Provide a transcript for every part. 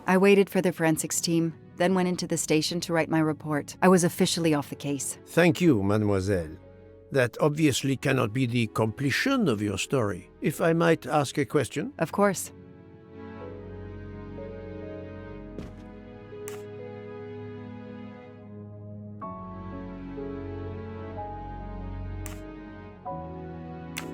I waited for the forensics team, then went into the station to write my report. I was officially off the case. Thank you, mademoiselle. That obviously cannot be the completion of your story. If I might ask a question? Of course.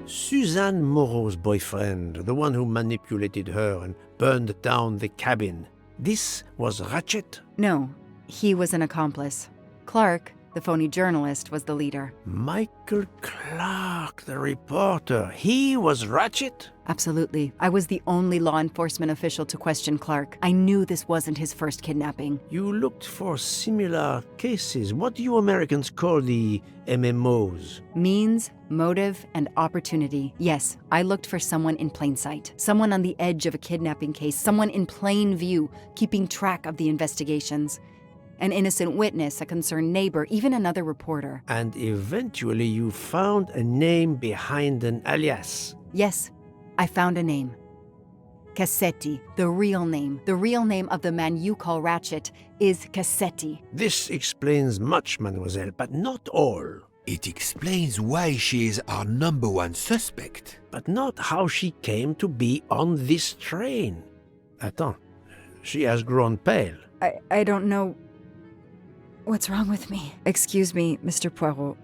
Suzanne Moreau's boyfriend, the one who manipulated her and burned down the cabin, this was Ratchet? No, he was an accomplice. Clark, the phony journalist, was the leader. Michael Clark, the reporter, he was Ratchet? Absolutely. I was the only law enforcement official to question Clark. I knew this wasn't his first kidnapping. You looked for similar cases. What do you Americans call the MMOs? Means, motive, and opportunity. Yes, I looked for someone in plain sight. Someone on the edge of a kidnapping case. Someone in plain view, keeping track of the investigations. An innocent witness, a concerned neighbor, even another reporter. And eventually you found a name behind an alias. Yes, I found a name. Cassetti, the real name. The real name of the man you call Ratchet is Cassetti. This explains much, mademoiselle, but not all. It explains why she is our number one suspect. But not how she came to be on this train. Attends, she has grown pale. I don't know what's wrong with me. Excuse me, Mr. Poirot.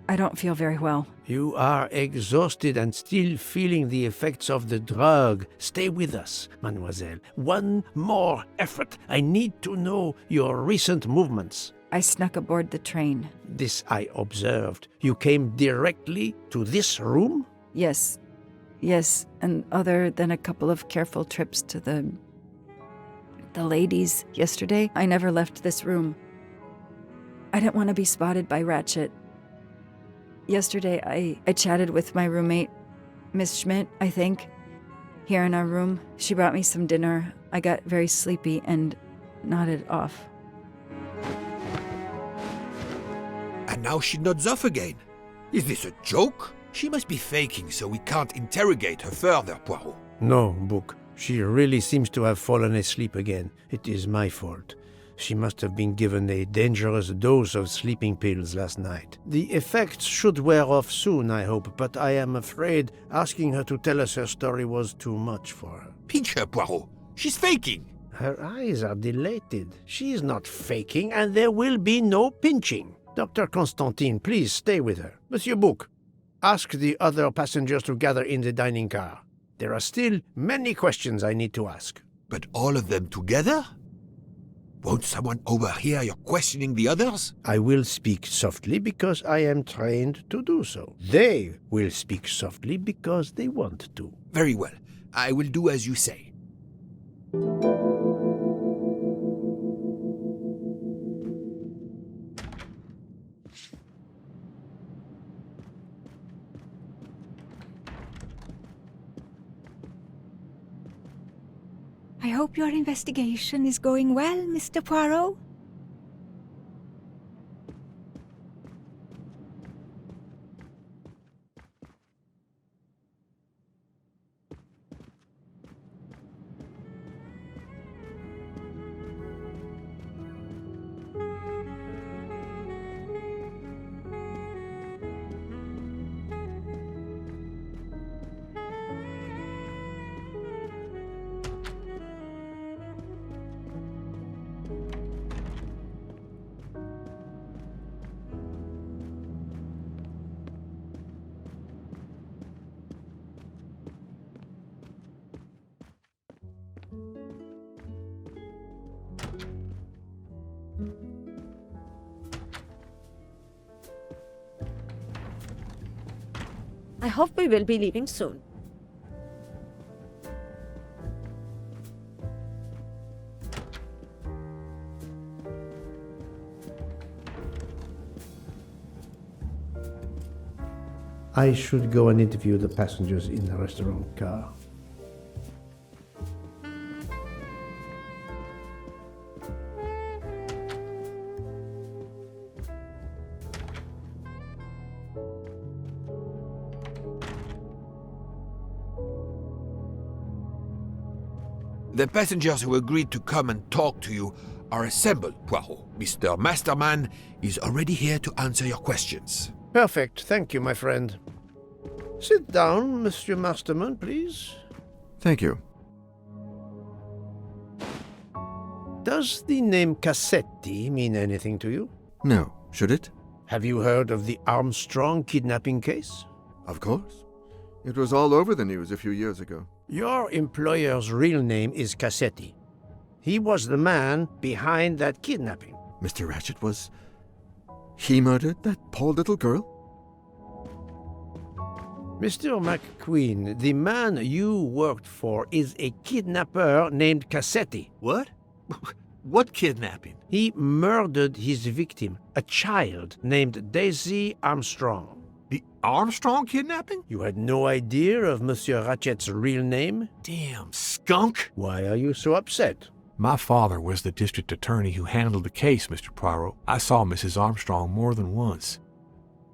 I don't feel very well. You are exhausted and still feeling the effects of the drug. Stay with us, mademoiselle. One more effort. I need to know your recent movements. I snuck aboard the train. This I observed. You came directly to this room? Yes, and other than a couple of careful trips to the ladies yesterday, I never left this room. I didn't want to be spotted by Ratchet. Yesterday, I chatted with my roommate, Miss Schmidt, I think, here in our room. She brought me some dinner. I got very sleepy and nodded off. And now she nods off again. Is this a joke? She must be faking, so we can't interrogate her further, Poirot. No, Book. She really seems to have fallen asleep again. It is my fault. She must have been given a dangerous dose of sleeping pills last night. The effects should wear off soon, I hope, but I am afraid asking her to tell us her story was too much for her. Pinch her, Poirot. She's faking. Her eyes are dilated. She is not faking, and there will be no pinching. Dr. Constantine, please stay with her. Monsieur Bouc, ask the other passengers to gather in the dining car. There are still many questions I need to ask. But all of them together? Won't someone overhear your questioning the others? I will speak softly because I am trained to do so. They will speak softly because they want to. Very well. I will do as you say. I hope your investigation is going well, Mr. Poirot. I hope we will be leaving soon. I should go and interview the passengers in the restaurant car. The passengers who agreed to come and talk to you are assembled, Poirot. Mr. Masterman is already here to answer your questions. Perfect. Thank you, my friend. Sit down, Monsieur Masterman, please. Thank you. Does the name Cassetti mean anything to you? No, should it? Have you heard of the Armstrong kidnapping case? Of course. It was all over the news a few years ago. Your employer's real name is Cassetti. He was the man behind that kidnapping. Mr. Ratchet was... He murdered that poor little girl? Mr. McQueen, the man you worked for is a kidnapper named Cassetti. What? What kidnapping? He murdered his victim, a child named Daisy Armstrong. The Armstrong kidnapping? You had no idea of Monsieur Ratchet's real name? Damn skunk! Why are you so upset? My father was the district attorney who handled the case, Mr. Poirot. I saw Mrs. Armstrong more than once.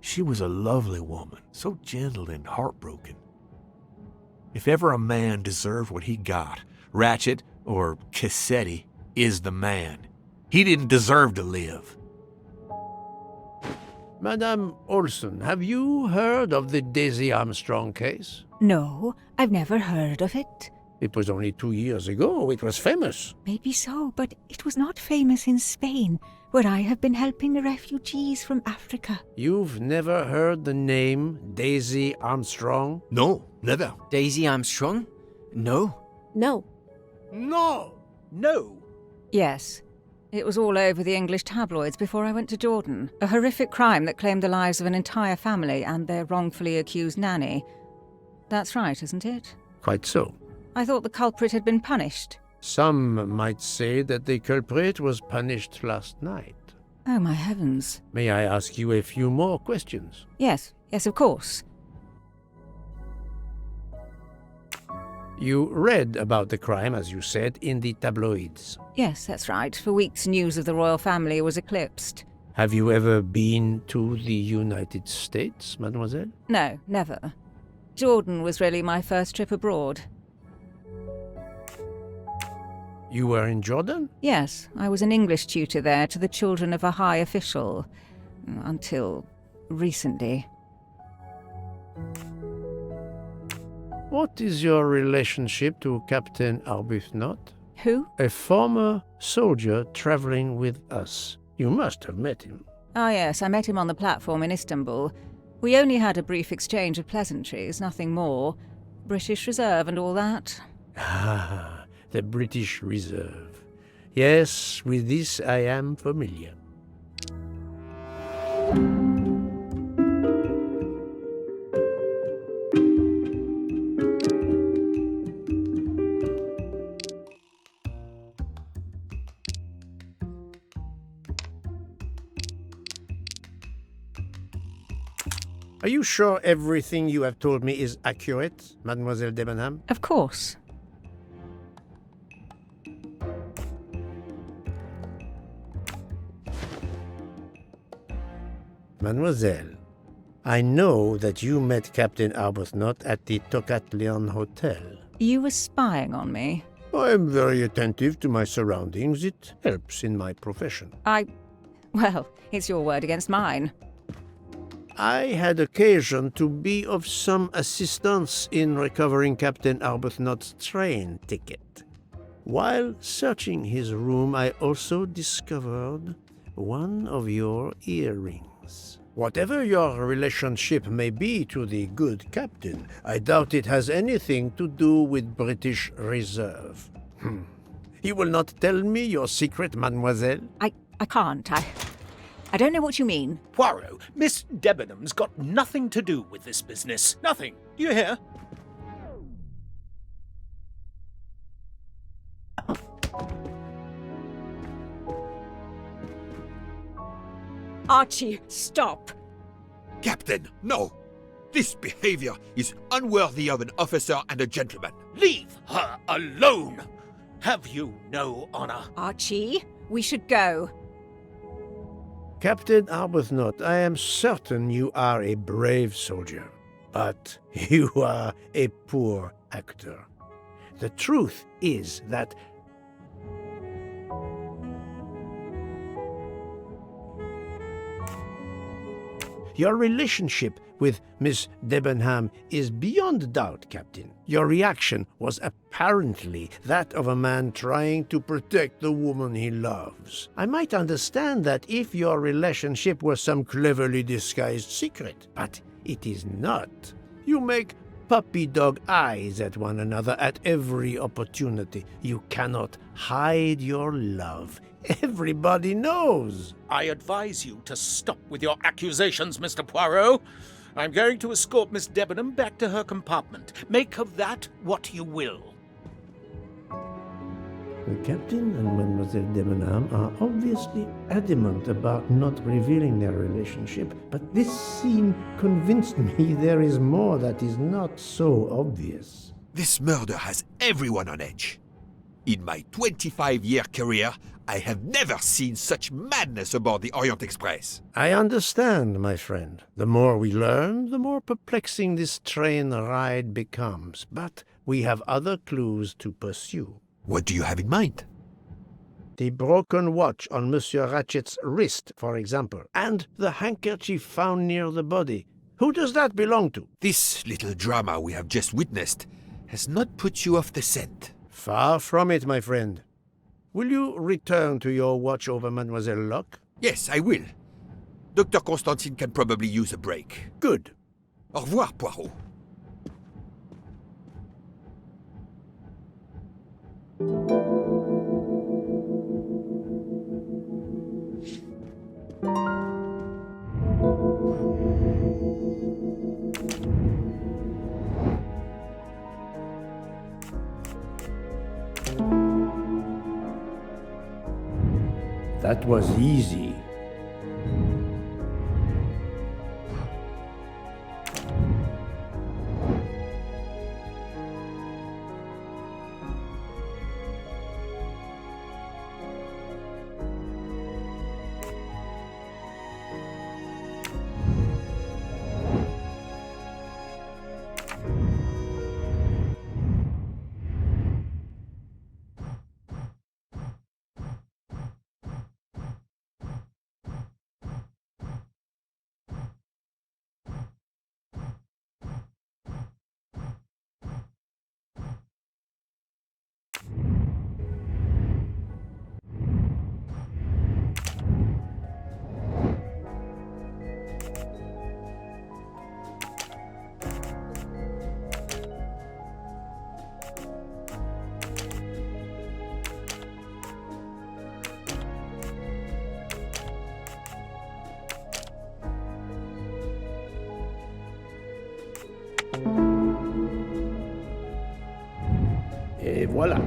She was a lovely woman, so gentle and heartbroken. If ever a man deserved what he got, Ratchet, or Cassetti, is the man. He didn't deserve to live. Madame Olson, have you heard of the Daisy Armstrong case? No, I've never heard of it. It was only 2 years ago. It was famous. Maybe so, but it was not famous in Spain, where I have been helping the refugees from Africa. You've never heard the name Daisy Armstrong? No, never. Daisy Armstrong? No. No. No! No. Yes. It was all over the English tabloids before I went to Jordan. A horrific crime that claimed the lives of an entire family and their wrongfully accused nanny. That's right, isn't it? Quite so. I thought the culprit had been punished. Some might say that the culprit was punished last night. Oh, my heavens. May I ask you a few more questions? Yes, of course. You read about the crime, as you said, in the tabloids. Yes, that's right. For weeks, news of the royal family was eclipsed. Have you ever been to the United States, mademoiselle? No, never. Jordan was really my first trip abroad. You were in Jordan? Yes, I was an English tutor there to the children of a high official. Until recently. What is your relationship to Captain Arbuthnot? Who? A former soldier traveling with us. You must have met him. Ah, yes, I met him on the platform in Istanbul. We only had a brief exchange of pleasantries, nothing more. British Reserve and all that. Ah, the British Reserve. Yes, with this I am familiar. Are you sure everything you have told me is accurate, Mademoiselle Debenham? Of course. Mademoiselle, I know that you met Captain Arbuthnot at the Tocatlian Hotel. You were spying on me. I am very attentive to my surroundings. It helps in my profession. Well, it's your word against mine. I had occasion to be of some assistance in recovering Captain Arbuthnot's train ticket. While searching his room, I also discovered one of your earrings. Whatever your relationship may be to the good captain, I doubt it has anything to do with British Reserve. You will not tell me your secret, mademoiselle? I can't. I don't know what you mean. Poirot, Miss Debenham's got nothing to do with this business. Nothing. Do you hear? Archie, stop. Captain, no! This behavior is unworthy of an officer and a gentleman. Leave her alone! Have you no honor? Archie, we should go. Captain Arbuthnot, I am certain you are a brave soldier, but you are a poor actor. The truth is that your relationship with Miss Debenham is beyond doubt, Captain. Your reaction was apparently that of a man trying to protect the woman he loves. I might understand that if your relationship were some cleverly disguised secret, but it is not. You make puppy dog eyes at one another at every opportunity. You cannot hide your love. Everybody knows. I advise you to stop with your accusations, Mr. Poirot. I'm going to escort Miss Debenham back to her compartment. Make of that what you will. The captain and Mademoiselle Debenham are obviously adamant about not revealing their relationship, but this scene convinced me there is more that is not so obvious. This murder has everyone on edge. In my 25-year career, I have never seen such madness aboard the Orient Express. I understand, my friend. The more we learn, the more perplexing this train ride becomes. But we have other clues to pursue. What do you have in mind? The broken watch on Monsieur Ratchet's wrist, for example, and the handkerchief found near the body. Who does that belong to? This little drama we have just witnessed has not put you off the scent. Far from it, my friend. Will you return to your watch over Mademoiselle Locke? Yes, I will. Dr. Constantine can probably use a break. Good. Au revoir, Poirot. That was easy. Et voilà.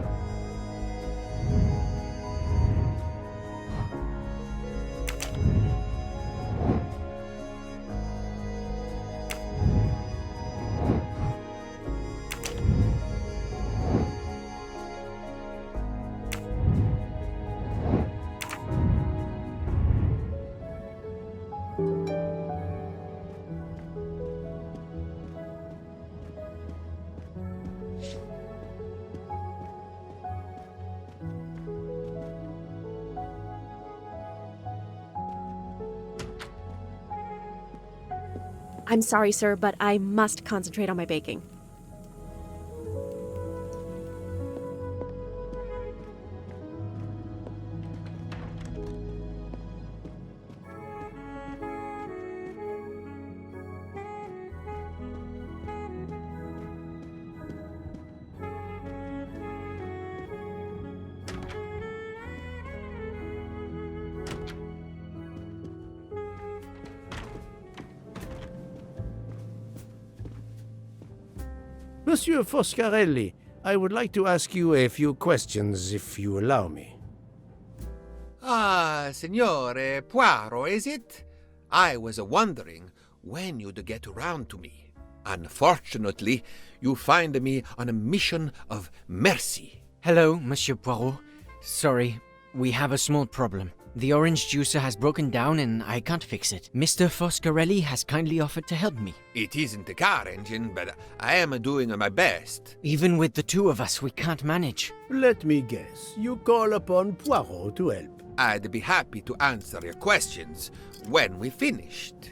I'm sorry, sir, but I must concentrate on my baking. Monsieur Foscarelli, I would like to ask you a few questions, if you allow me. Ah, Signore Poirot, is it? I was wondering when you'd get around to me. Unfortunately, you find me on a mission of mercy. Hello, Monsieur Poirot. Sorry, we have a small problem. The orange juicer has broken down and I can't fix it. Mr. Foscarelli has kindly offered to help me. It isn't a car engine, but I am doing my best. Even with the two of us, we can't manage. Let me guess. You call upon Poirot to help. I'd be happy to answer your questions when we finished.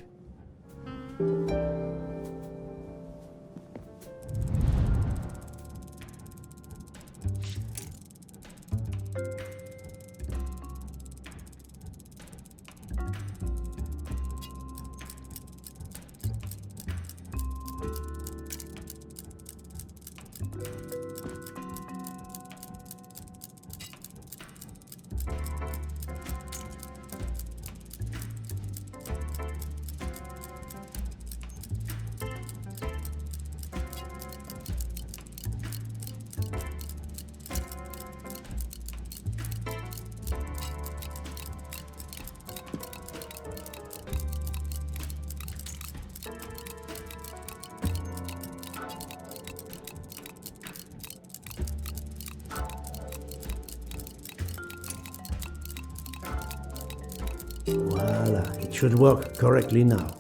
Voila, it should work correctly now.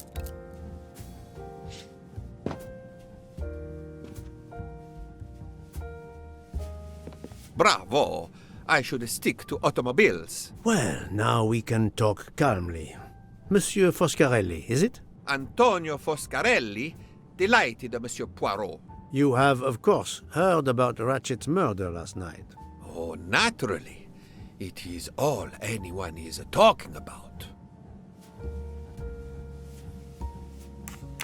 Bravo! I should stick to automobiles. Well, now we can talk calmly. Monsieur Foscarelli, is it? Antonio Foscarelli, delighted, Monsieur Poirot. You have, of course, heard about Ratchet's murder last night. Oh, naturally. It is all anyone is talking about.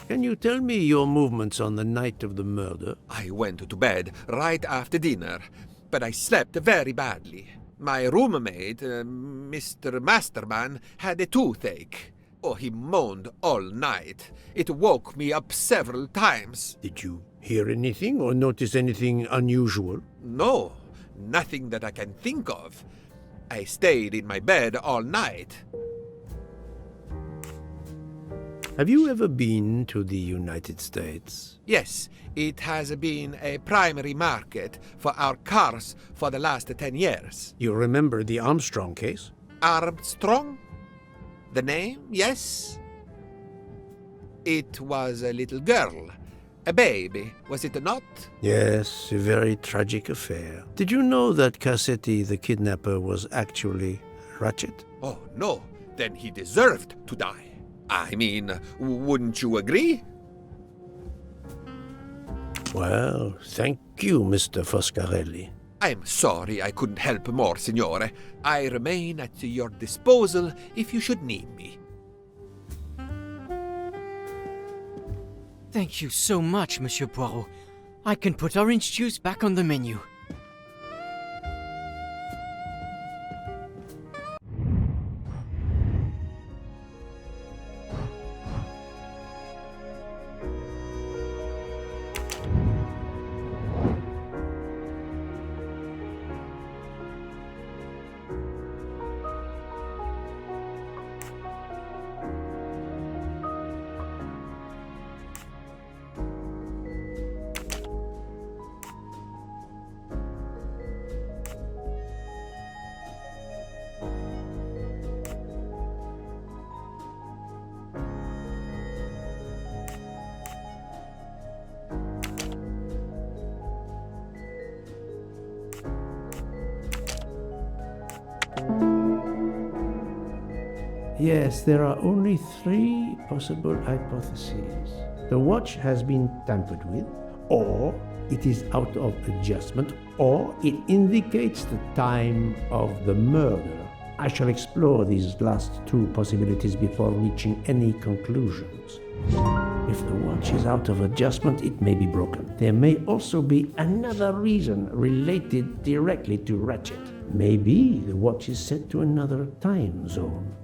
Can you tell me your movements on the night of the murder? I went to bed right after dinner, but I slept very badly. My roommate, Mr. Masterman, had a toothache. Oh, he moaned all night. It woke me up several times. Did you hear anything or notice anything unusual? No, nothing that I can think of. I stayed in my bed all night. Have you ever been to the United States? Yes, it has been a primary market for our cars for the last 10 years. You remember the Armstrong case? Armstrong? The name, yes? It was a little girl. A baby, was it not? Yes, a very tragic affair. Did you know that Cassetti, the kidnapper, was actually Ratchet? Oh, no. Then he deserved to die. I mean, wouldn't you agree? Well, thank you, Mr. Foscarelli. I'm sorry I couldn't help more, Signore. I remain at your disposal if you should need me. Thank you so much, Monsieur Poirot. I can put orange juice back on the menu. Yes, there are only 3 possible hypotheses. The watch has been tampered with, or it is out of adjustment, or it indicates the time of the murder. I shall explore these last 2 possibilities before reaching any conclusions. If the watch is out of adjustment, it may be broken. There may also be another reason related directly to Ratchet. Maybe the watch is set to another time zone.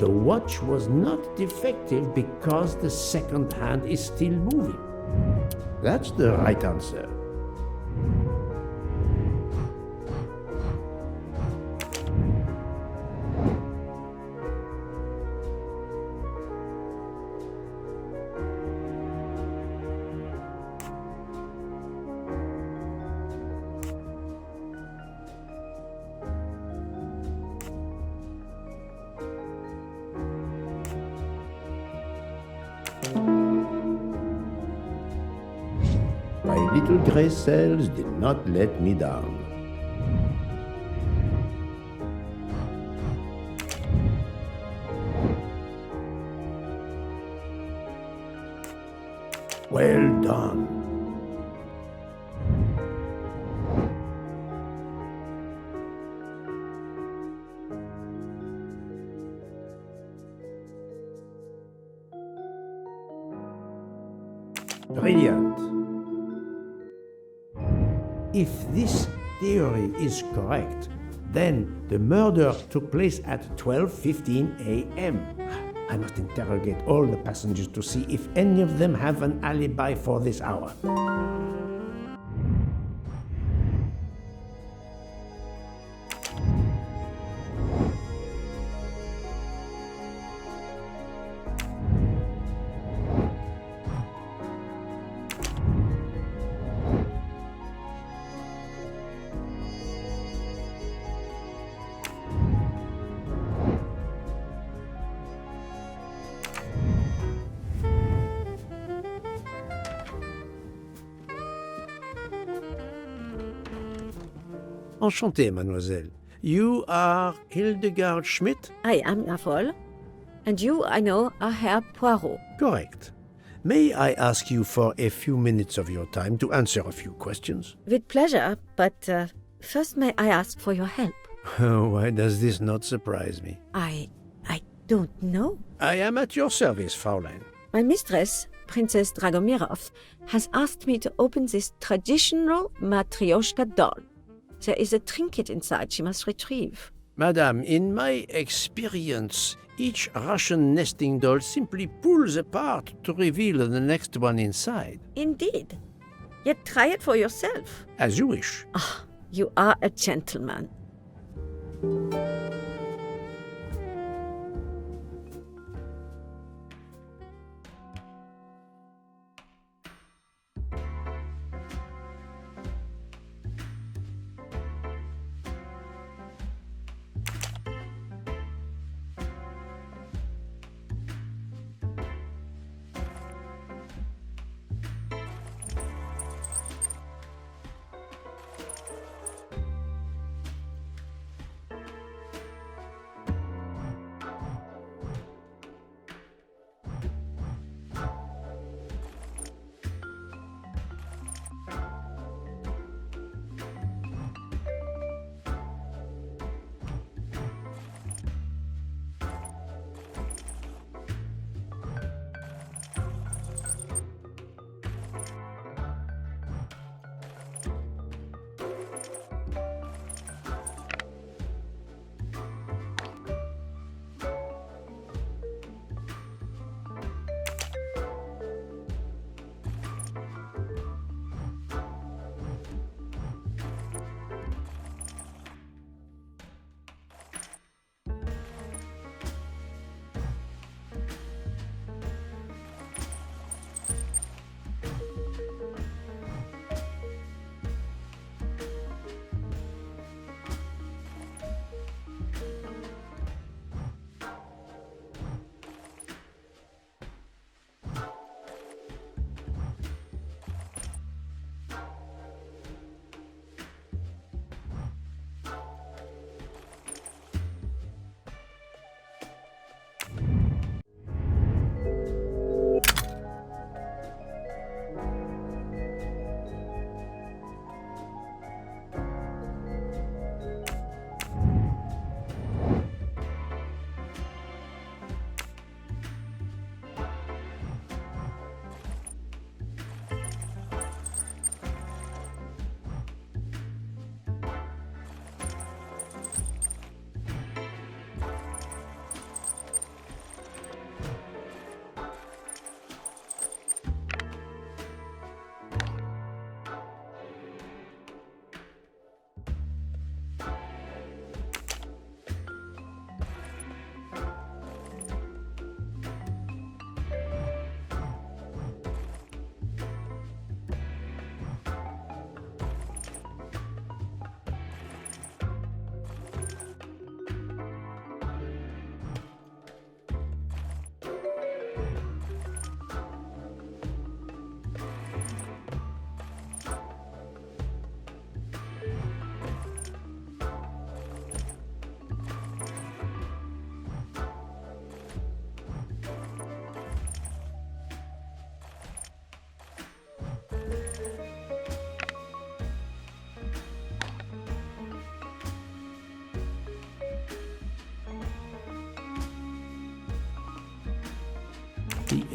The watch was not defective because the second hand is still moving. That's the right answer. My little gray cells did not let me down. Well done. Brilliant. If this theory is correct, then the murder took place at 12:15 a.m. I must interrogate all the passengers to see if any of them have an alibi for this hour. Enchanté, mademoiselle. You are Hildegard Schmidt? I am Jawohl. And you, I know, are Herr Poirot. Correct. May I ask you for a few minutes of your time to answer a few questions? With pleasure, but first may I ask for your help? Why does this not surprise me? I don't know. I am at your service, Fraulein. My mistress, Princess Dragomirov, has asked me to open this traditional Matryoshka doll. There is a trinket inside she must retrieve. Madame, in my experience, each Russian nesting doll simply pulls apart to reveal the next one inside. Indeed. Yet try it for yourself. As you wish. Ah, you are a gentleman.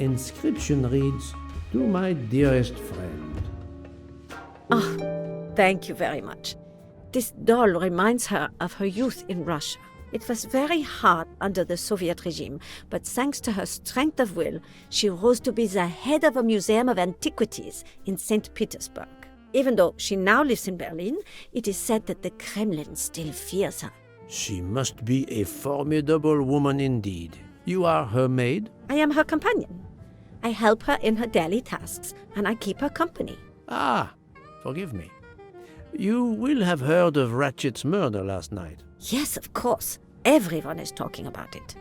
inscription reads, "To my dearest friend." Thank you very much. This doll reminds her of her youth in Russia. It was very hard under the Soviet regime, but thanks to her strength of will, she rose to be the head of a museum of antiquities in St. Petersburg. Even though she now lives in Berlin, it is said that the Kremlin still fears her. She must be a formidable woman indeed. You are her maid? I am her companion. I help her in her daily tasks, and I keep her company. Ah, forgive me. You will have heard of Ratchet's murder last night. Yes, of course. Everyone is talking about it.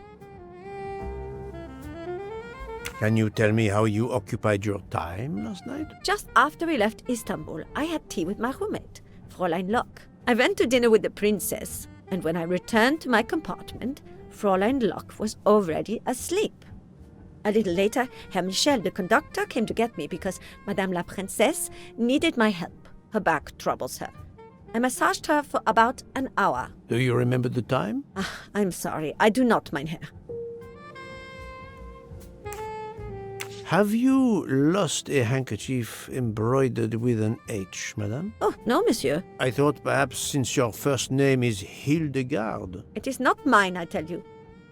Can you tell me how you occupied your time last night? Just after we left Istanbul, I had tea with my roommate, Fräulein Locke. I went to dinner with the princess, and when I returned to my compartment, Fräulein Locke was already asleep. A little later, Herr Michel, the conductor, came to get me because Madame la Princesse needed my help. Her back troubles her. I massaged her for about an hour. Do you remember the time? I'm sorry, I do not, mein Herr. Have you lost a handkerchief embroidered with an H, madame? Oh, no, monsieur. I thought perhaps since your first name is Hildegard. It is not mine, I tell you.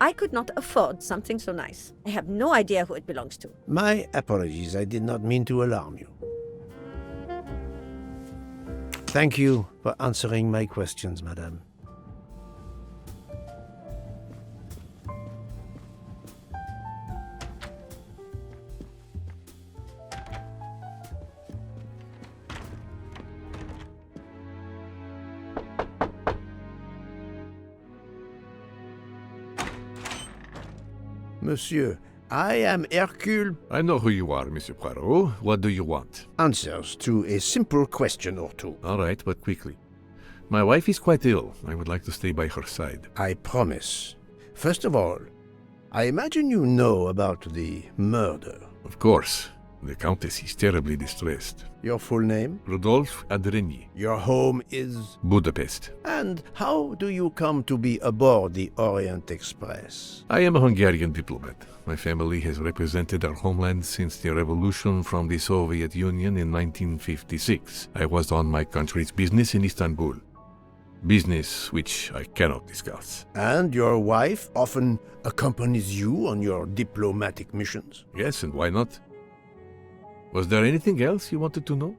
I could not afford something so nice. I have no idea who it belongs to. My apologies, I did not mean to alarm you. Thank you for answering my questions, madame. Monsieur, I am Hercule. I know who you are, Monsieur Poirot. What do you want? Answers to a simple question or two. All right, but quickly. My wife is quite ill. I would like to stay by her side. I promise. First of all, I imagine you know about the murder. Of course. The Countess is terribly distressed. Your full name? Rodolphe Adreny. Your home is? Budapest. And how do you come to be aboard the Orient Express? I am a Hungarian diplomat. My family has represented our homeland since the revolution from the Soviet Union in 1956. I was on my country's business in Istanbul. Business which I cannot discuss. And your wife often accompanies you on your diplomatic missions? Yes, and why not? Was there anything else you wanted to know?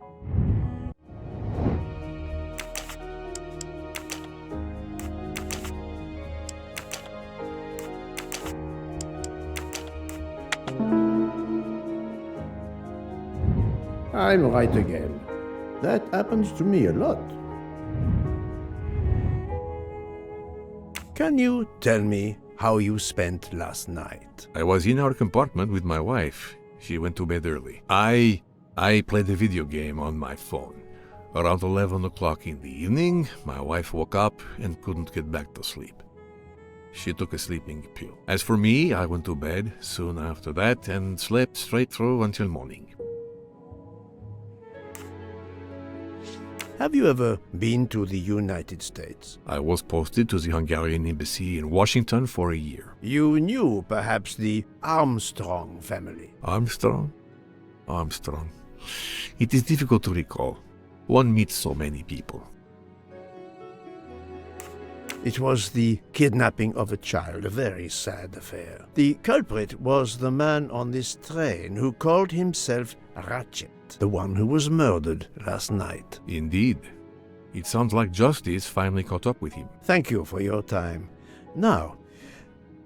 I'm right again. That happens to me a lot. Can you tell me how you spent last night? I was in our compartment with my wife. She went to bed early. I played a video game on my phone. Around 11 o'clock in the evening, my wife woke up and couldn't get back to sleep. She took a sleeping pill. As for me, I went to bed soon after that and slept straight through until morning. Have you ever been to the United States? I was posted to the Hungarian embassy in Washington for a year. You knew perhaps the Armstrong family. Armstrong? Armstrong. It is difficult to recall. One meets so many people. It was the kidnapping of a child, a very sad affair. The culprit was the man on this train who called himself Ratchet, the one who was murdered last night. Indeed. It sounds like justice finally caught up with him. Thank you for your time. Now,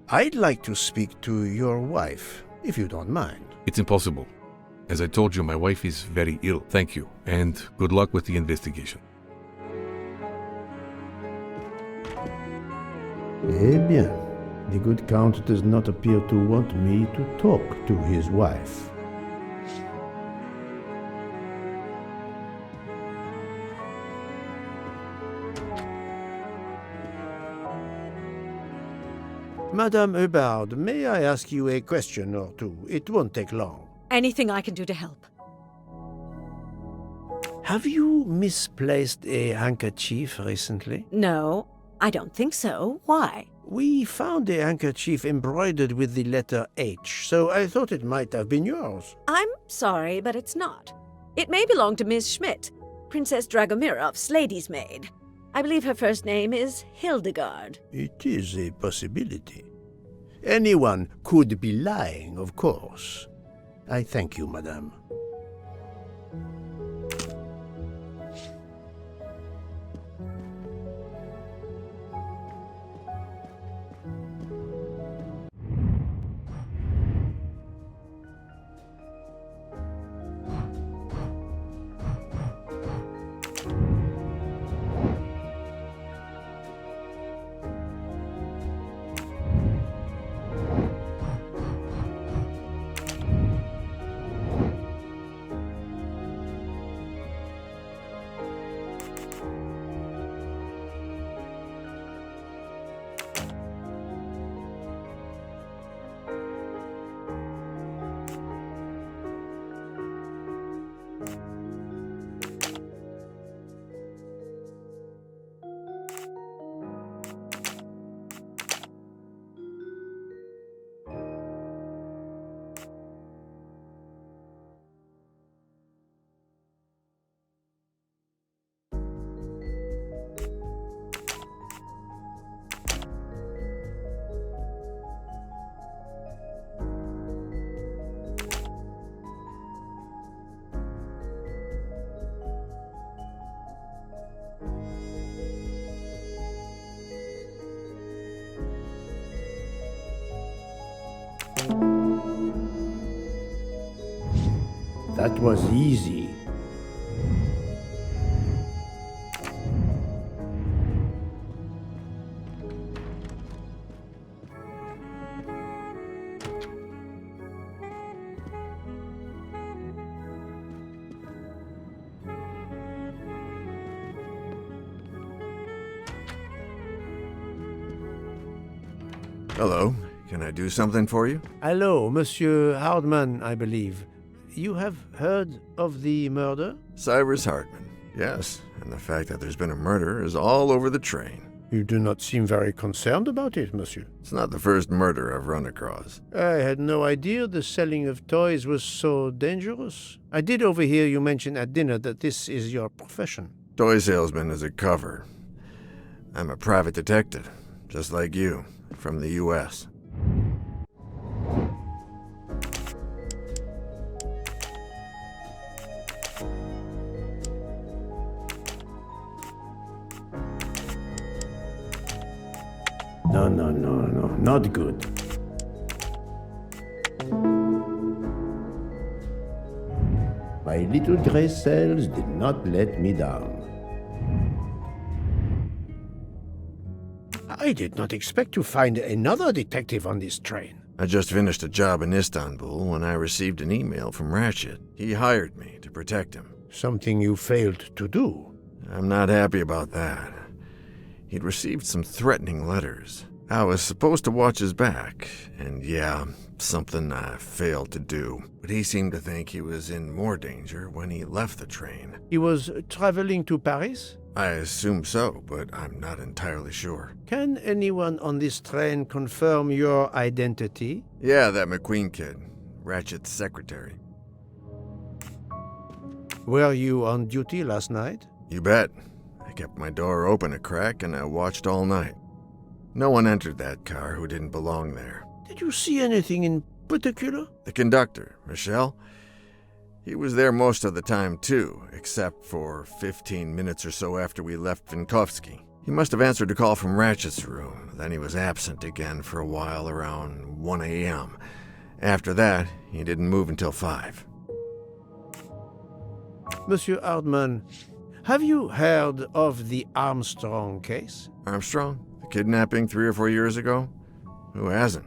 I'd like to speak to your wife, if you don't mind. It's impossible. As I told you, my wife is very ill. Thank you, and good luck with the investigation. Eh bien, the good Count does not appear to want me to talk to his wife. Madame Hubbard, may I ask you a question or two? It won't take long. Anything I can do to help. Have you misplaced a handkerchief recently? No, I don't think so. Why? We found a handkerchief embroidered with the letter H, so I thought it might have been yours. I'm sorry, but it's not. It may belong to Miss Schmidt, Princess Dragomirov's lady's maid. I believe her first name is Hildegard. It is a possibility. Anyone could be lying, of course. I thank you, madame. That was easy. Hello. Can I do something for you? Hello, Monsieur Hardman, I believe. You have heard of the murder? Cyrus Hartman. Yes, and the fact that there's been a murder is all over the train. You do not seem very concerned about it, monsieur. It's not the first murder I've run across. I had no idea the selling of toys was so dangerous. I did overhear you mention at dinner that this is your profession. Toy salesman is a cover. I'm a private detective, just like you, from the U.S. No, not good. My little gray cells did not let me down. I did not expect to find another detective on this train. I just finished a job in Istanbul when I received an email from Ratchet. He hired me to protect him. Something you failed to do. I'm not happy about that. He'd received some threatening letters. I was supposed to watch his back, and yeah, something I failed to do. But he seemed to think he was in more danger when he left the train. He was traveling to Paris? I assume so, but I'm not entirely sure. Can anyone on this train confirm your identity? Yeah, that McQueen kid, Ratchet's secretary. Were you on duty last night? You bet. I kept my door open a crack and I watched all night. No one entered that car who didn't belong there. Did you see anything in particular? The conductor, Michel. He was there most of the time too, except for 15 minutes or so after we left Vinkovsky. He must have answered a call from Ratchet's room, then he was absent again for a while around 1 a.m. After that, he didn't move until 5. Monsieur Hardman, have you heard of the Armstrong case? Armstrong? The kidnapping 3 or 4 years ago? Who hasn't?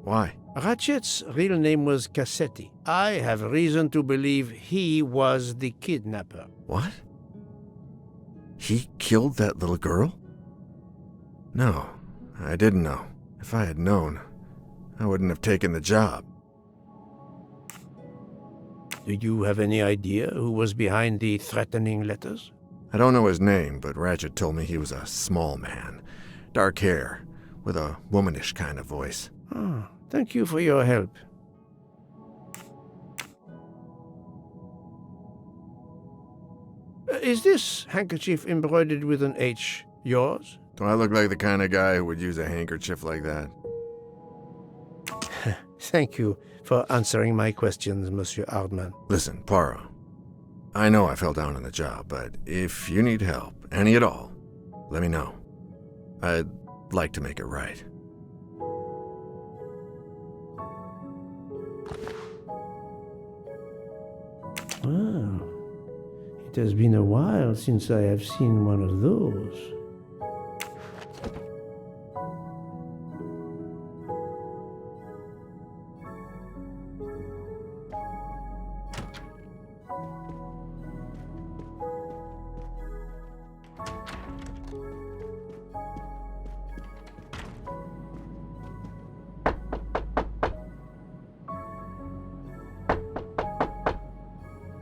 Why? Ratchet's real name was Cassetti. I have reason to believe he was the kidnapper. What? He killed that little girl? No, I didn't know. If I had known, I wouldn't have taken the job. Do you have any idea who was behind the threatening letters? I don't know his name, but Ratchet told me he was a small man. Dark hair, with a womanish kind of voice. Oh, thank you for your help. Is this handkerchief embroidered with an H yours? Do I look like the kind of guy who would use a handkerchief like that? Thank you for answering my questions, Monsieur Hardman. Listen, Poirot. I know I fell down on the job, but if you need help, any at all, let me know. I'd like to make it right. Wow. It has been a while since I have seen one of those.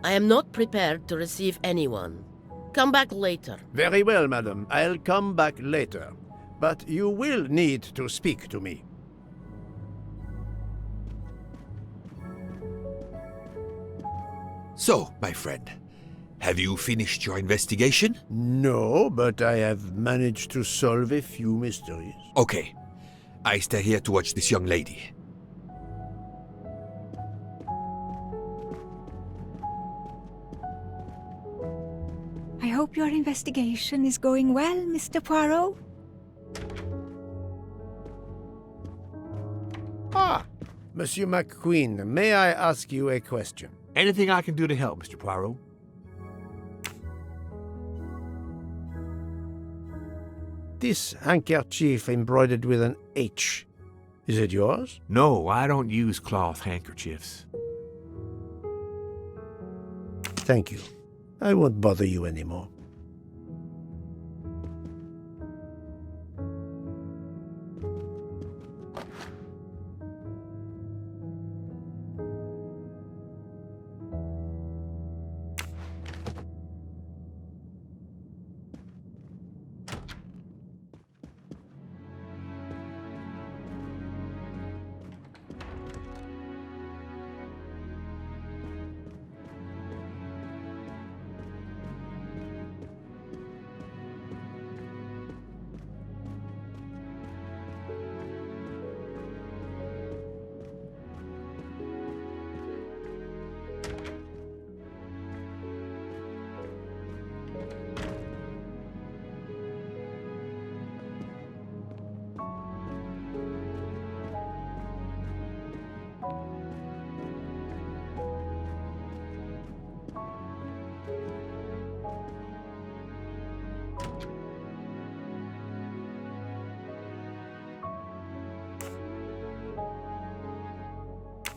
I am not prepared to receive anyone. Come back later. Very well, madam. I'll come back later. But you will need to speak to me. So, my friend, have you finished your investigation? No, but I have managed to solve a few mysteries. Okay. I stay here to watch this young lady. I hope your investigation is going well, Mr. Poirot. Ah, Monsieur McQueen, may I ask you a question? Anything I can do to help, Mr. Poirot? This handkerchief embroidered with an H, is it yours? No, I don't use cloth handkerchiefs. Thank you. I won't bother you anymore.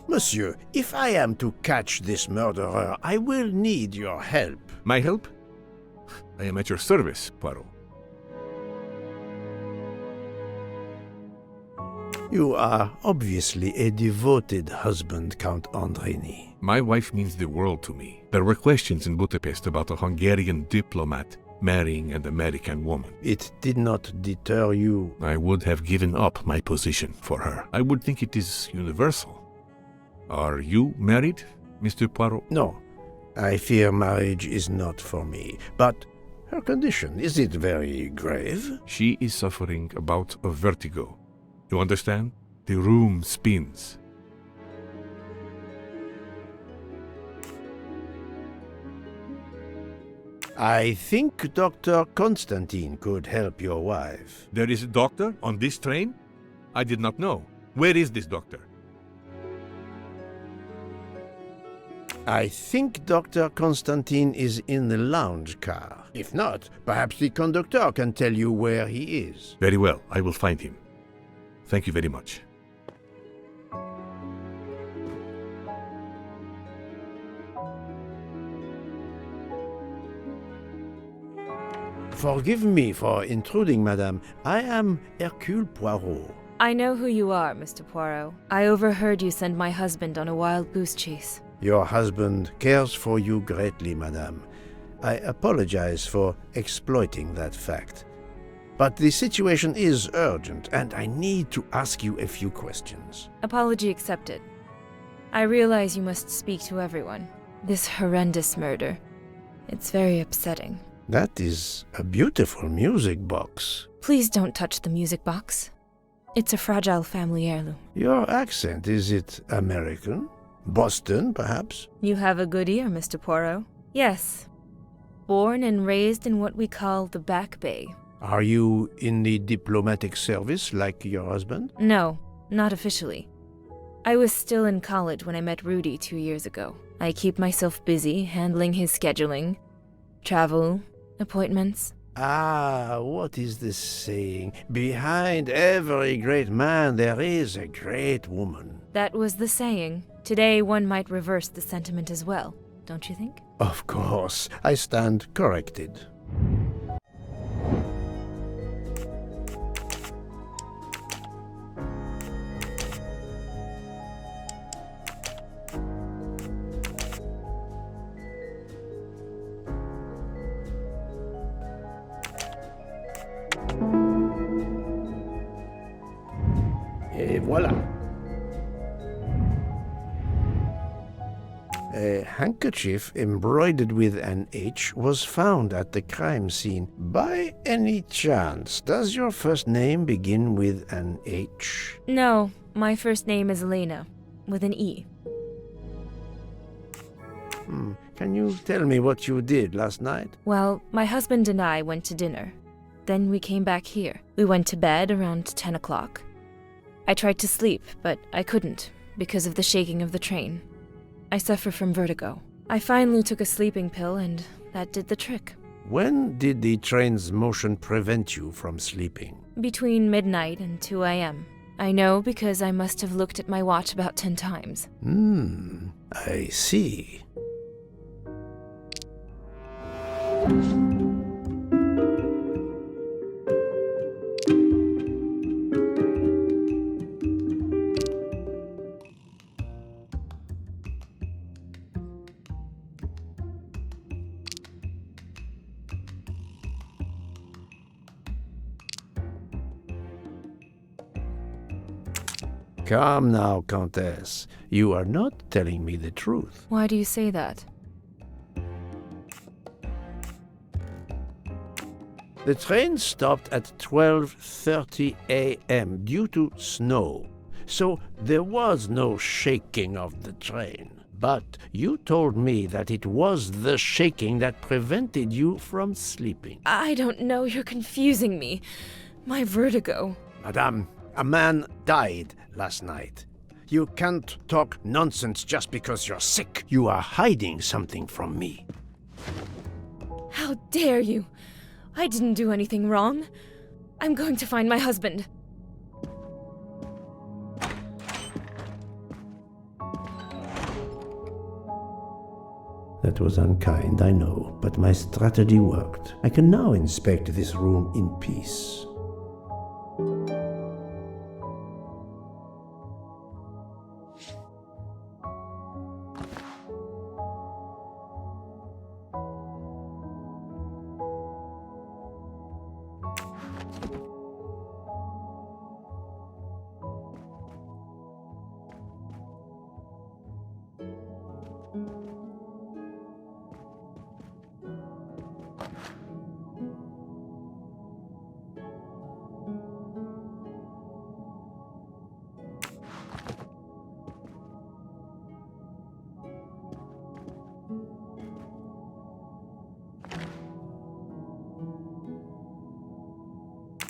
Monsieur, if I am to catch this murderer, I will need your help. My help? I am at your service, Poirot. You are obviously a devoted husband, Count Andrény. My wife means the world to me. There were questions in Budapest about a Hungarian diplomat marrying an American woman. It did not deter you. I would have given up my position for her. I would think it is universal. Are you married, Mr. Poirot? No, I fear marriage is not for me. But her condition, is it very grave? She is suffering a bout of vertigo. You understand? The room spins. I think Dr. Constantine could help your wife. There is a doctor on this train? I did not know. Where is this doctor? I think Dr. Constantine is in the lounge car. If not, perhaps the conductor can tell you where he is. Very well, I will find him. Thank you very much. Forgive me for intruding, madame. I am Hercule Poirot. I know who you are, Mr. Poirot. I overheard you send my husband on a wild goose chase. Your husband cares for you greatly, madame. I apologize for exploiting that fact. but the situation is urgent, and I need to ask you a few questions. Apology accepted. I realize you must speak to everyone. This horrendous murder. It's very upsetting. That is a beautiful music box. Please don't touch the music box. It's a fragile family heirloom. Your accent, is it American? Boston, perhaps? You have a good ear, Mr. Poirot. Yes. Born and raised in what we call the Back Bay. Are you in the diplomatic service like your husband? No, not officially. I was still in college when I met Rudy 2 years ago. I keep myself busy handling his scheduling, travel, appointments. Ah, what is the saying? Behind every great man there is a great woman. That was the saying. Today one might reverse the sentiment as well, don't you think? Of course, I stand corrected. Et voilà. A handkerchief embroidered with an H was found at the crime scene. By any chance, does your first name begin with an H? No, my first name is Elena, with an E. Can you tell me what you did last night? Well, my husband and I went to dinner. Then we came back here. We went to bed around 10 o'clock. I tried to sleep, but I couldn't, because of the shaking of the train. I suffer from vertigo. I finally took a sleeping pill, and that did the trick. When did the train's motion prevent you from sleeping? Between midnight and 2 a.m. I know because I must have looked at my watch about 10 times. I see. Come now, Countess. You are not telling me the truth. Why do you say that? The train stopped at 12:30 a.m. due to snow, so there was no shaking of the train. But you told me that it was the shaking that prevented you from sleeping. I don't know, you're confusing me. My vertigo. Madame, a man died last night. You can't talk nonsense just because you're sick. You are hiding something from me. How dare you? I didn't do anything wrong. I'm going to find my husband. That was unkind, I know, but my strategy worked. I can now inspect this room in peace.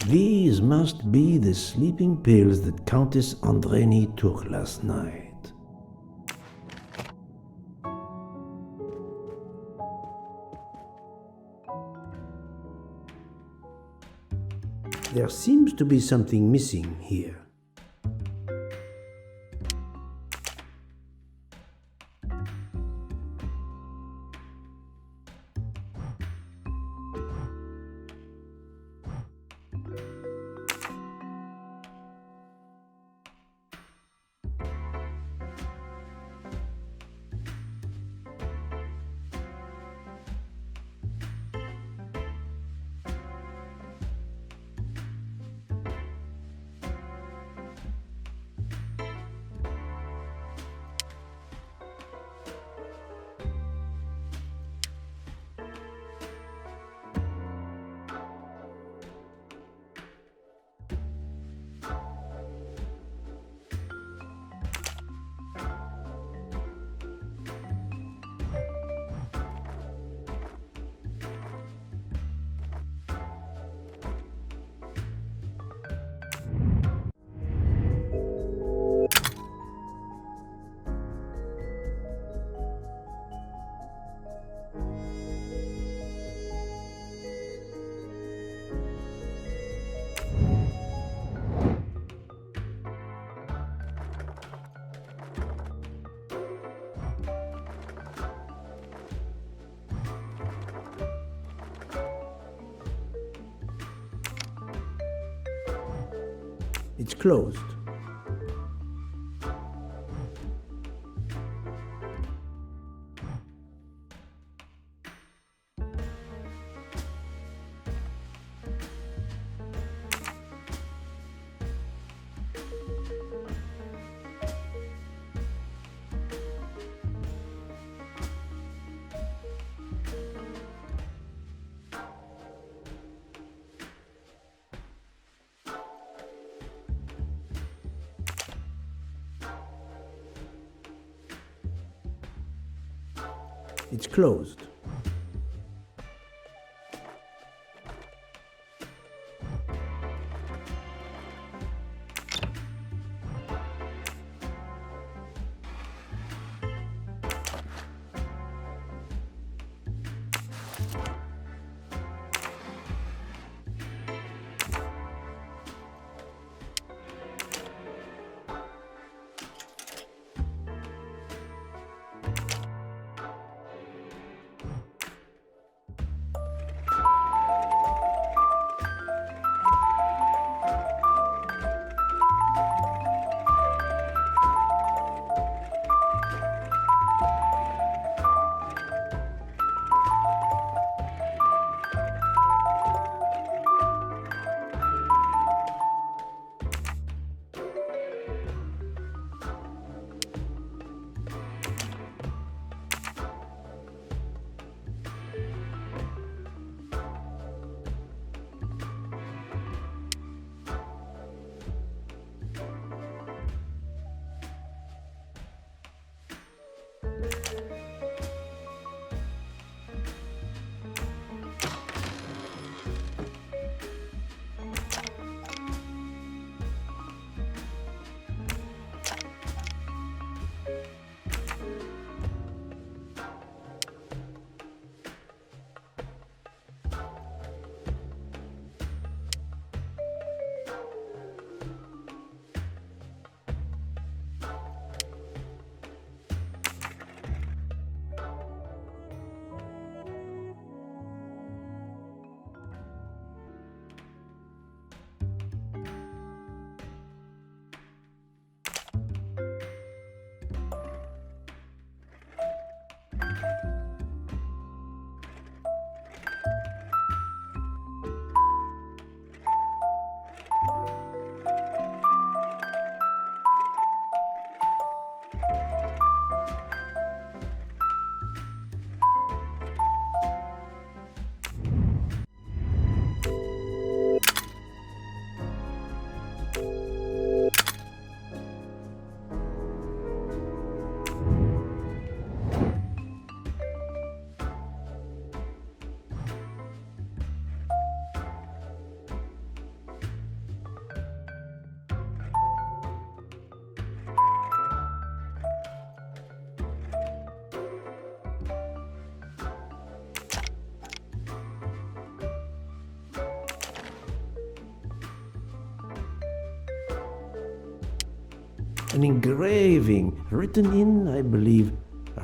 These must be the sleeping pills that Countess Andreni took last night. There seems to be something missing here. It's closed. It's closed. An engraving written in, I believe,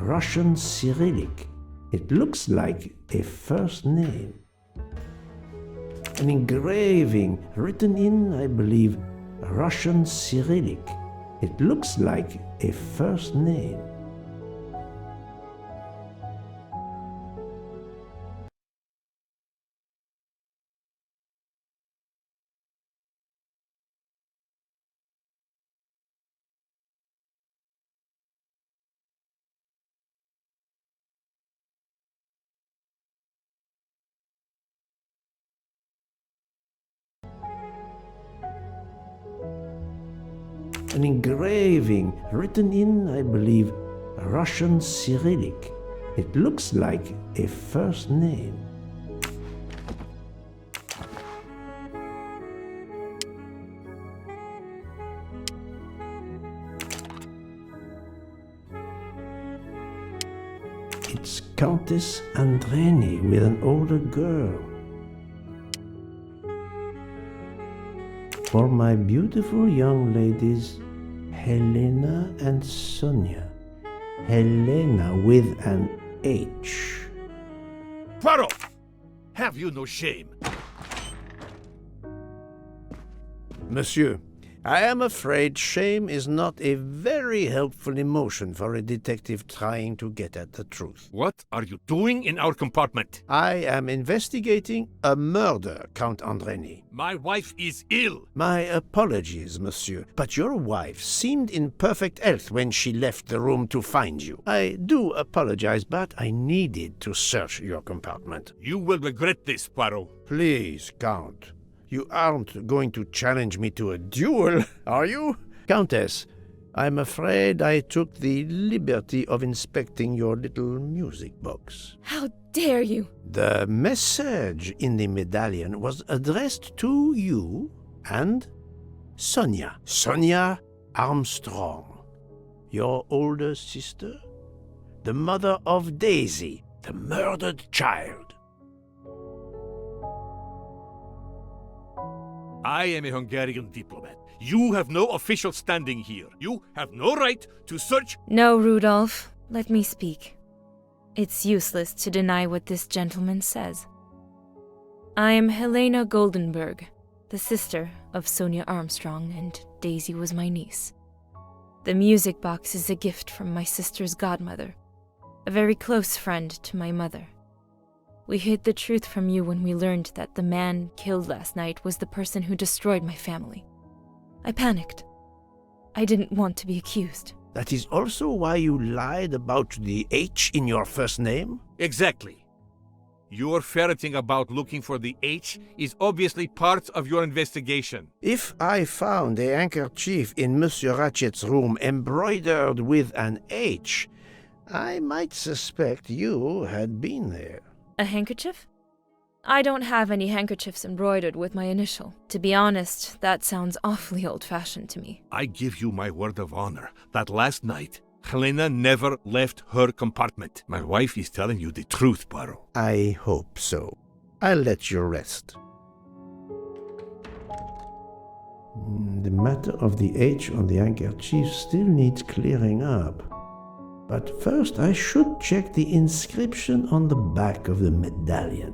Russian Cyrillic. It looks like a first name. An engraving written in, I believe, Russian Cyrillic. It looks like a first name. An engraving written in, I believe, Russian Cyrillic. It looks like a first name. It's Countess Andreni with an older girl. For my beautiful young ladies, Helena and Sonia. Helena with an H. Poirot! Have you no shame? Monsieur, I am afraid shame is not a very helpful emotion for a detective trying to get at the truth. What are you doing in our compartment? I am investigating a murder, Count Andreni. My wife is ill. My apologies, monsieur, but your wife seemed in perfect health when she left the room to find you. I do apologize, but I needed to search your compartment. You will regret this, Poirot. Please, Count. You aren't going to challenge me to a duel, are you? Countess, I'm afraid I took the liberty of inspecting your little music box. How dare you? The message in the medallion was addressed to you and Sonia. Sonia Armstrong, your older sister, the mother of Daisy, the murdered child. I am a Hungarian diplomat. You have no official standing here. You have no right to search. No, Rudolph. Let me speak. It's useless to deny what this gentleman says. I am Helena Goldenberg, the sister of Sonia Armstrong, and Daisy was my niece. The music box is a gift from my sister's godmother, a very close friend to my mother. We hid the truth from you when we learned that the man killed last night was the person who destroyed my family. I panicked. I didn't want to be accused. That is also why you lied about the H in your first name? Exactly. Your ferreting about looking for the H is obviously part of your investigation. If I found a handkerchief in Monsieur Ratchet's room embroidered with an H, I might suspect you had been there. A handkerchief? I don't have any handkerchiefs embroidered with my initial. To be honest, that sounds awfully old-fashioned to me. I give you my word of honor that last night, Helena never left her compartment. My wife is telling you the truth, Poirot. I hope so. I'll let you rest. The matter of the H on the handkerchief still needs clearing up. But first I should check the inscription on the back of the medallion.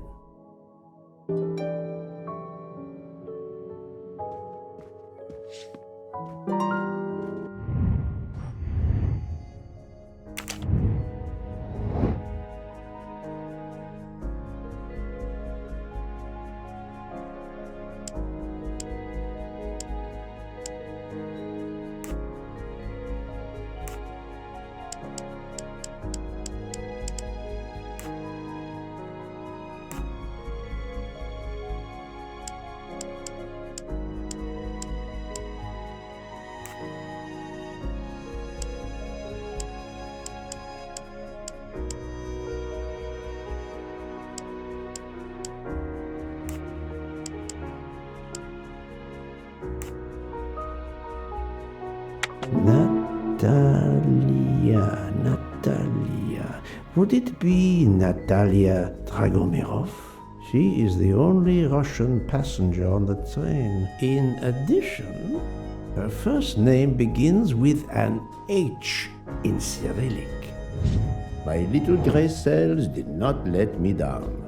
Natalia. Would it be Natalia Dragomirov? She is the only Russian passenger on the train. In addition, her first name begins with an H in Cyrillic. My little gray cells did not let me down.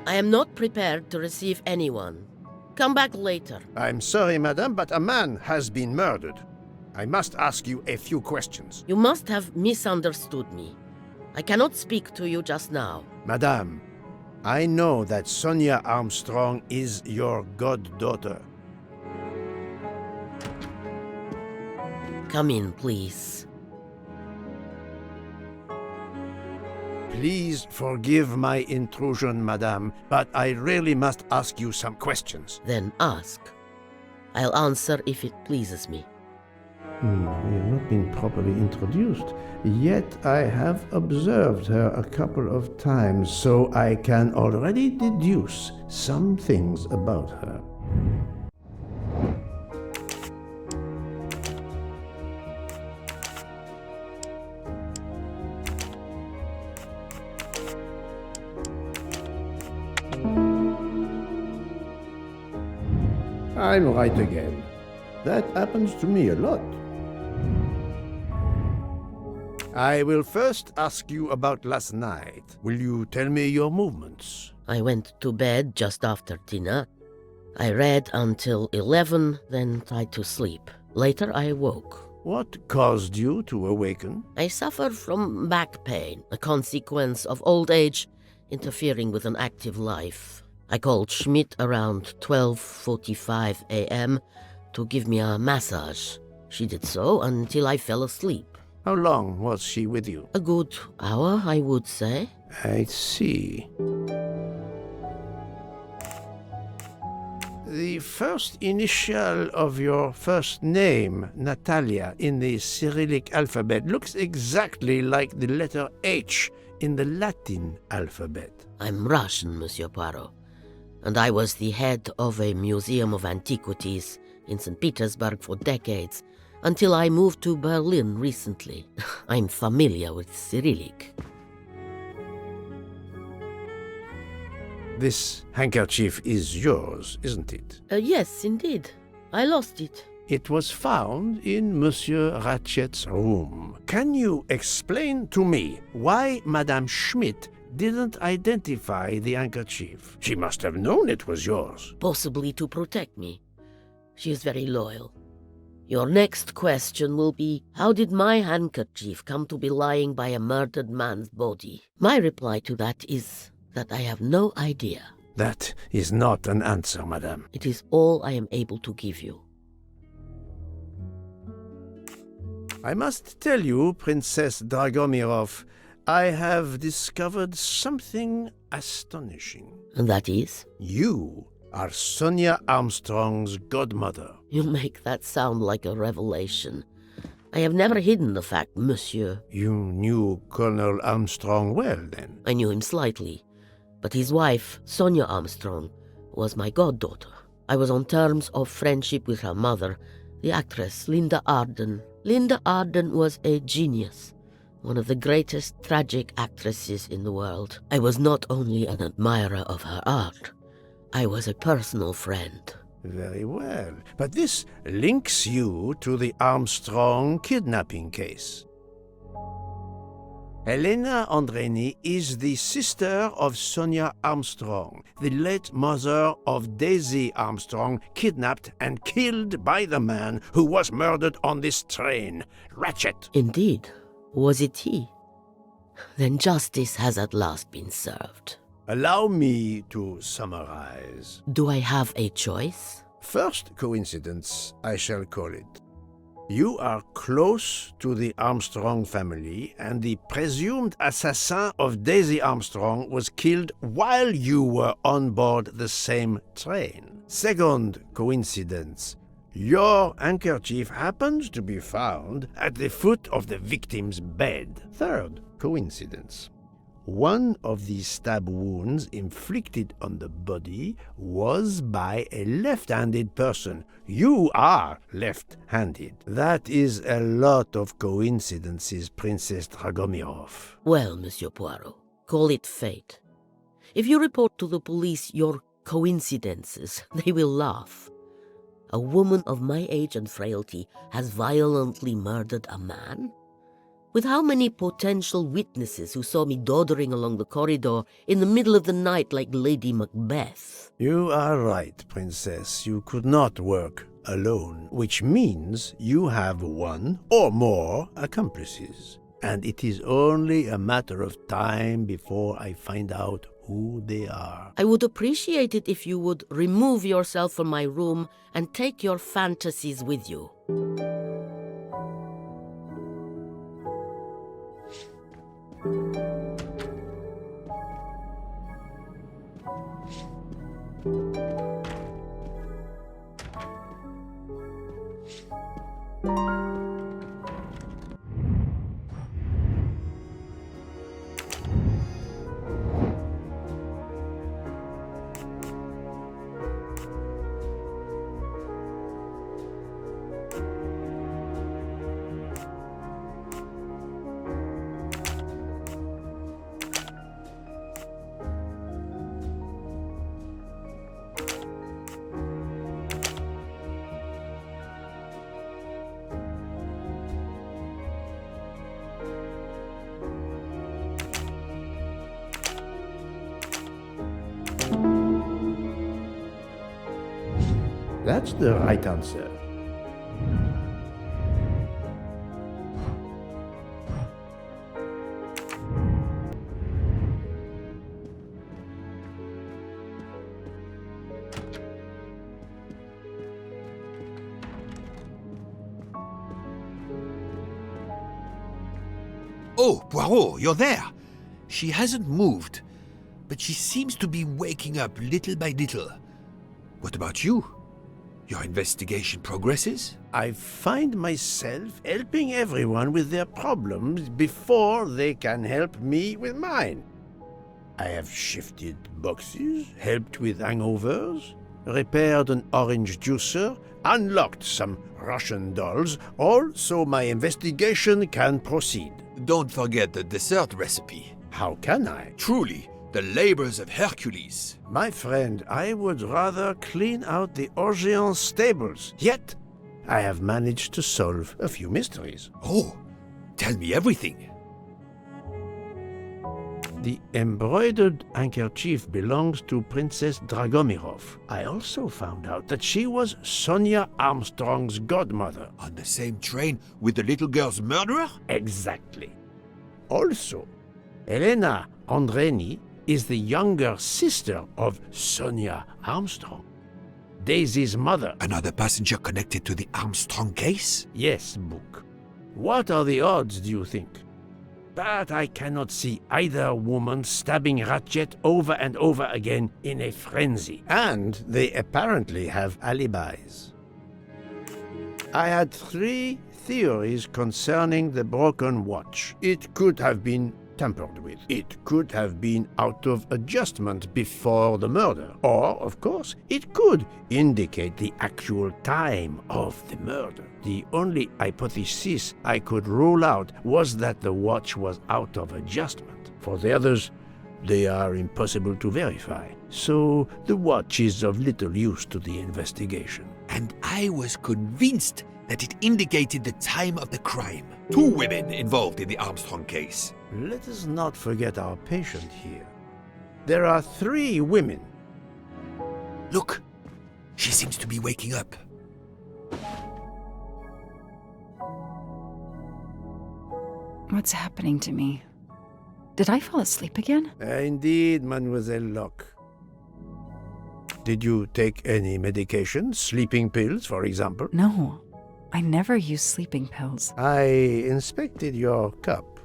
I am not prepared to receive anyone. Come back later. I'm sorry, madame, but a man has been murdered. I must ask you a few questions. You must have misunderstood me. I cannot speak to you just now. Madame, I know that Sonia Armstrong is your goddaughter. Come in, please. Please forgive my intrusion, madame, but I really must ask you some questions. Then ask. I'll answer if it pleases me. We have not been properly introduced, yet I have observed her a couple of times, so I can already deduce some things about her. I'm right again. That happens to me a lot. I will first ask you about last night. Will you tell me your movements? I went to bed just after dinner. I read until 11, then tried to sleep. Later I woke. What caused you to awaken? I suffered from back pain, a consequence of old age interfering with an active life. I called Schmidt around 12:45 a.m. to give me a massage. She did so until I fell asleep. How long was she with you? A good hour, I would say. I see. The first initial of your first name, Natalia, in the Cyrillic alphabet looks exactly like the letter H in the Latin alphabet. I'm Russian, Monsieur Poirot, and I was the head of a museum of antiquities in St. Petersburg for decades, until I moved to Berlin recently. I'm familiar with Cyrillic. This handkerchief is yours, isn't it? Yes, indeed. I lost it. It was found in Monsieur Ratchet's room. Can you explain to me why Madame Schmidt didn't identify the handkerchief? She must have known it was yours. Possibly to protect me. She is very loyal. Your next question will be, how did my handkerchief come to be lying by a murdered man's body? My reply to that is that I have no idea. That is not an answer, madame. It is all I am able to give you. I must tell you, Princess Dragomirov, I have discovered something astonishing. And that is? You are Sonia Armstrong's godmother. You make that sound like a revelation. I have never hidden the fact, monsieur. You knew Colonel Armstrong well, then? I knew him slightly, but his wife, Sonia Armstrong, was my goddaughter. I was on terms of friendship with her mother, the actress Linda Arden. Linda Arden was a genius, one of the greatest tragic actresses in the world. I was not only an admirer of her art, I was a personal friend. Very well. But this links you to the Armstrong kidnapping case. Elena Andreni is the sister of Sonia Armstrong, the late mother of Daisy Armstrong, kidnapped and killed by the man who was murdered on this train, Ratchet. Indeed. Was it he? Then justice has at last been served. Allow me to summarize. Do I have a choice? First coincidence, I shall call it. You are close to the Armstrong family, and the presumed assassin of Daisy Armstrong was killed while you were on board the same train. Second coincidence. Your handkerchief happens to be found at the foot of the victim's bed. Third coincidence. One of the stab wounds inflicted on the body was by a left-handed person. You are left-handed. That is a lot of coincidences, Princess Dragomirov. Well, Monsieur Poirot, call it fate. If you report to the police your coincidences, they will laugh. A woman of my age and frailty has violently murdered a man? With how many potential witnesses who saw me doddering along the corridor in the middle of the night like Lady Macbeth? You are right, Princess. You could not work alone, which means you have one or more accomplices. And it is only a matter of time before I find out who they are. I would appreciate it if you would remove yourself from my room and take your fantasies with you. That's the right answer. Oh, Poirot, you're there. She hasn't moved, but she seems to be waking up little by little. What about you? Your investigation progresses? I find myself helping everyone with their problems before they can help me with mine. I have shifted boxes, helped with hangovers, repaired an orange juicer, unlocked some Russian dolls, all so my investigation can proceed. Don't forget the dessert recipe. How can I? Truly, the labors of Hercules. My friend, I would rather clean out the Orient stables. Yet, I have managed to solve a few mysteries. Oh, tell me everything. The embroidered handkerchief belongs to Princess Dragomirov. I also found out that she was Sonia Armstrong's godmother. On the same train with the little girl's murderer? Exactly. Also, Elena Andreni is the younger sister of Sonia Armstrong, Daisy's mother. Another passenger connected to the Armstrong case? Yes, Book. What are the odds, do you think? But I cannot see either woman stabbing Ratchet over and over again in a frenzy. And they apparently have alibis. I had 3 theories concerning the broken watch. It could have been tampered with. It could have been out of adjustment before the murder. Or, of course, it could indicate the actual time of the murder. The only hypothesis I could rule out was that the watch was out of adjustment. For the others, they are impossible to verify. So the watch is of little use to the investigation. And I was convinced that it indicated the time of the crime. 2 women involved in the Armstrong case. Let us not forget our patient here. There are 3 women. Look, she seems to be waking up. What's happening to me? Did I fall asleep again? Indeed, Mademoiselle Locke. Did you take any medication? Sleeping pills, for example? No, I never use sleeping pills. I inspected your cup.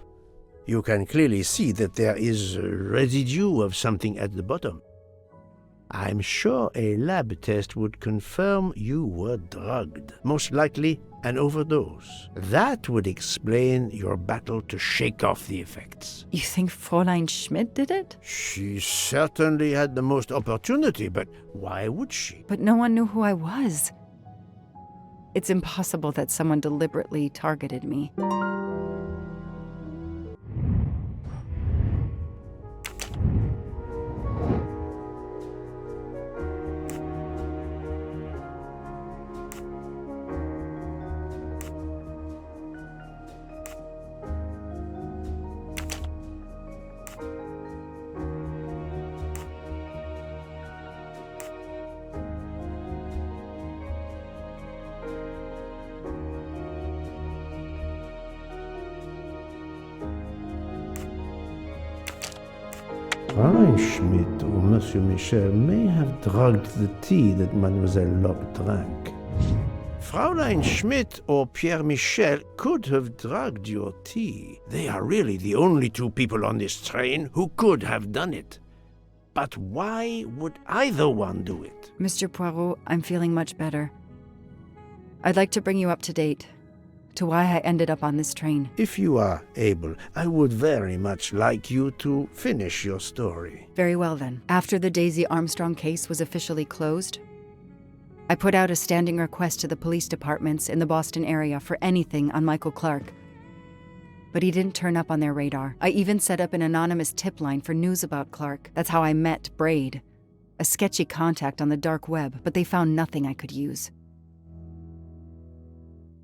You can clearly see that there is a residue of something at the bottom. I'm sure a lab test would confirm you were drugged. Most likely an overdose. That would explain your battle to shake off the effects. You think Fräulein Schmidt did it? She certainly had the most opportunity, but why would she? But no one knew who I was. It's impossible that someone deliberately targeted me. Fräulein Schmidt or Monsieur Michel may have drugged the tea that Mademoiselle Locke drank. Fräulein Schmidt or Pierre Michel could have drugged your tea. They are really the only 2 people on this train who could have done it. But why would either one do it? Mr. Poirot, I'm feeling much better. I'd like to bring you up to date to why I ended up on this train. If you are able, I would very much like you to finish your story. Very well then. After the Daisy Armstrong case was officially closed, I put out a standing request to the police departments in the Boston area for anything on Michael Clark. But he didn't turn up on their radar. I even set up an anonymous tip line for news about Clark. That's how I met Braid, a sketchy contact on the dark web, but they found nothing I could use.